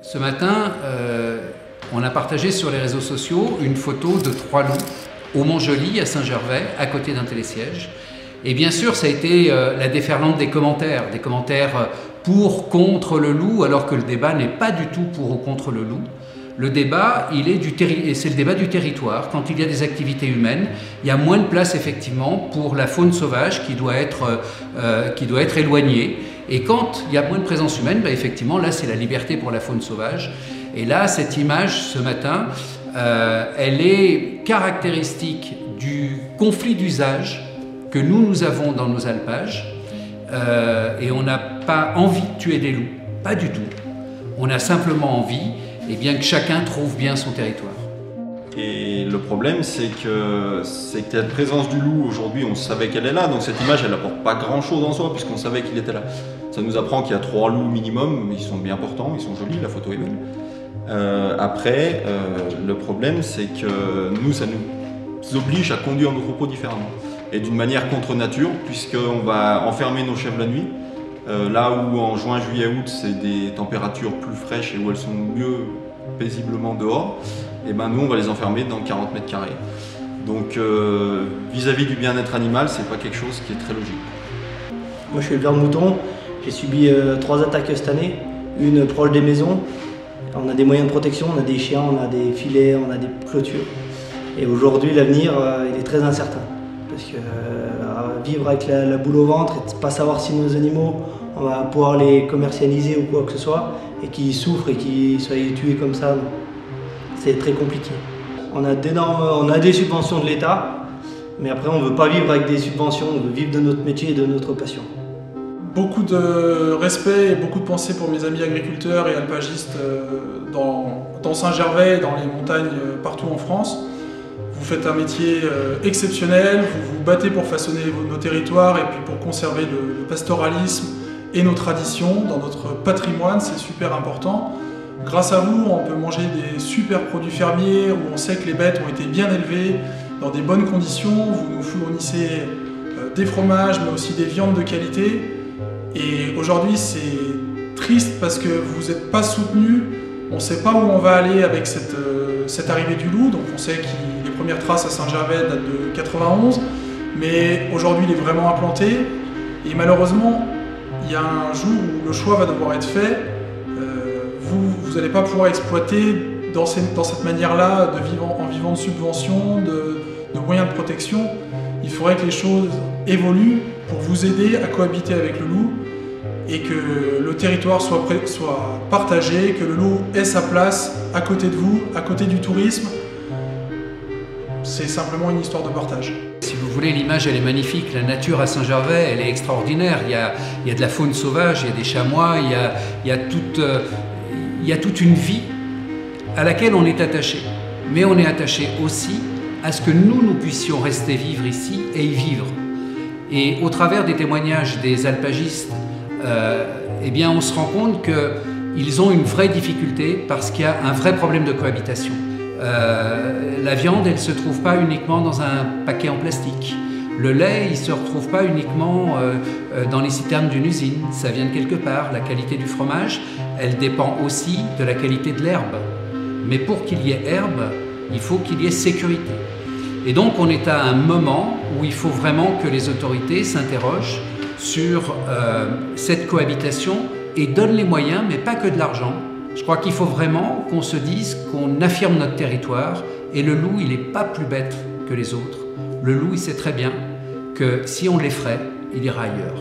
Ce matin, on a partagé sur les réseaux sociaux une photo de 3 loups au Mont-Joli, à Saint-Gervais, à côté d'un télésiège. Et bien sûr, ça a été la déferlante des commentaires pour, contre le loup, alors que le débat n'est pas du tout pour ou contre le loup. Le débat, c'est le débat du territoire. Quand il y a des activités humaines, il y a moins de place effectivement pour la faune sauvage qui doit être éloignée. Et quand il y a moins de présence humaine, effectivement, là, c'est la liberté pour la faune sauvage. Et là, cette image, ce matin, elle est caractéristique du conflit d'usage que nous avons dans nos alpages. Et on n'a pas envie de tuer des loups, pas du tout. On a simplement envie que chacun trouve bien son territoire. Et le problème, c'est que cette présence du loup, aujourd'hui, on savait qu'elle est là, donc cette image, elle n'apporte pas grand-chose en soi, puisqu'on savait qu'il était là. Ça nous apprend qu'il y a 3 loups minimum, ils sont bien portants, ils sont jolis, la photo est belle. Après, le problème, c'est que nous, ça nous oblige à conduire nos troupeaux différemment. Et d'une manière contre nature, puisqu'on va enfermer nos chèvres la nuit. Là où en juin, juillet, août, c'est des températures plus fraîches et où elles sont mieux paisiblement dehors, et nous on va les enfermer dans 40 mètres carrés. Donc vis-à-vis du bien-être animal, c'est pas quelque chose qui est très logique. Moi je suis éleveur de moutons, j'ai subi 3 attaques cette année, une proche des maisons. On a des moyens de protection, on a des chiens, on a des filets, on a des clôtures. Et aujourd'hui l'avenir il est très incertain. Parce que vivre avec la boule au ventre et ne pas savoir si nos animaux, on va pouvoir les commercialiser ou quoi que ce soit, et qu'ils souffrent et qu'ils soient tués comme ça, c'est très compliqué. On a des subventions de l'État, mais après on ne veut pas vivre avec des subventions, on veut vivre de notre métier et de notre passion. Beaucoup de respect et beaucoup de pensée pour mes amis agriculteurs et alpagistes dans Saint-Gervais et dans les montagnes partout en France. Vous faites un métier exceptionnel, vous vous battez pour façonner nos territoires et puis pour conserver le pastoralisme et nos traditions dans notre patrimoine, c'est super important. Grâce à vous, on peut manger des super produits fermiers où on sait que les bêtes ont été bien élevées dans des bonnes conditions. Vous nous fournissez des fromages mais aussi des viandes de qualité. Et aujourd'hui, c'est triste parce que vous n'êtes pas soutenu. On ne sait pas où on va aller avec cette arrivée du loup. Donc on sait que les premières traces à Saint-Gervais datent de 91, mais aujourd'hui il est vraiment implanté. Et malheureusement, il y a un jour où le choix va devoir être fait. Vous n'allez pas pouvoir exploiter dans cette manière-là, en vivant de subventions, de moyens de protection. Il faudrait que les choses évoluent pour vous aider à cohabiter avec le loup et que le territoire soit partagé, que le loup ait sa place à côté de vous, à côté du tourisme. C'est simplement une histoire de partage. Si vous voulez, l'image elle est magnifique, la nature à Saint-Gervais elle est extraordinaire, il y a de la faune sauvage, il y a des chamois, il y a toute une vie à laquelle on est attaché. Mais on est attaché aussi à ce que nous puissions rester vivre ici et y vivre. Et au travers des témoignages des alpagistes, on se rend compte qu'ils ont une vraie difficulté parce qu'il y a un vrai problème de cohabitation. La viande, elle ne se trouve pas uniquement dans un paquet en plastique. Le lait, il ne se retrouve pas uniquement dans les citernes d'une usine. Ça vient de quelque part. La qualité du fromage, elle dépend aussi de la qualité de l'herbe. Mais pour qu'il y ait herbe, il faut qu'il y ait sécurité. Et donc on est à un moment où il faut vraiment que les autorités s'interrogent sur cette cohabitation et donnent les moyens, mais pas que de l'argent. Je crois qu'il faut vraiment qu'on se dise qu'on affirme notre territoire et le loup, il n'est pas plus bête que les autres. Le loup, il sait très bien que si on l'effraie, il ira ailleurs.